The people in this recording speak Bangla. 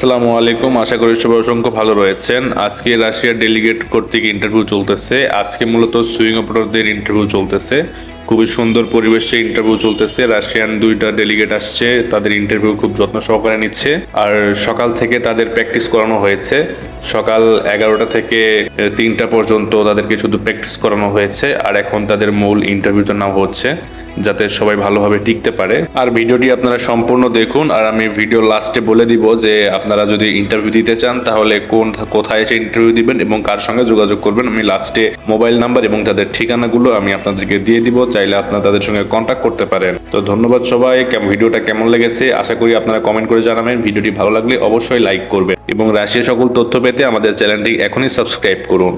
আসসালামু আলাইকুম, আশা করি সবাই অসংখ্য ভালো রয়েছেন। আজকে রাশিয়ার ডেলিগেট কর্তৃক ইন্টারভিউ চলতেছে। আজকে মূলত সুইং অপারেটরদের ইন্টারভিউ চলতেছে। খুবই সুন্দর পরিবেশে ইন্টারভিউ চলতেছে। রাশিয়ান দুইটা ডেলিগেট আসছে, তাদের ইন্টারভিউ খুব যত্ন সহকারে নিচ্ছে। আর সকাল থেকে তাদের প্র্যাকটিস করানো হয়েছে। সকাল 11টা থেকে 3টা পর্যন্ত তাদেরকে শুধু প্র্যাকটিস করানো হয়েছে। আর এখন তাদের মূল ইন্টারভিউতে নেওয়া হচ্ছে, যাতে সবাই ভালোভাবে টিকতে পারে। আর ভিডিওটি আপনারা সম্পূর্ণ দেখুন। আর আমি ভিডিও লাস্টে বলে দিব যে আপনারা যদি ইন্টারভিউ দিতে চান তাহলে কোথায় এসে ইন্টারভিউ দিবেন এবং কার সঙ্গে যোগাযোগ করবেন। আমি লাস্টে মোবাইল নাম্বার এবং তাদের ঠিকানাগুলো আমি আপনাদেরকে দিয়ে দিব, চাইলে আপনারা তাদের সঙ্গে কন্ট্যাক্ট করতে পারেন। তো ধন্যবাদ সবাই। ভিডিওটা কেমন লেগেছে আশা করি আপনারা কমেন্ট করে জানাবেন। ভিডিওটি ভালো লাগলে অবশ্যই লাইক করবেন এবং রাশিয়া সকল তথ্য পেতে আমাদের চ্যানেলটি এখনই সাবস্ক্রাইব করুন।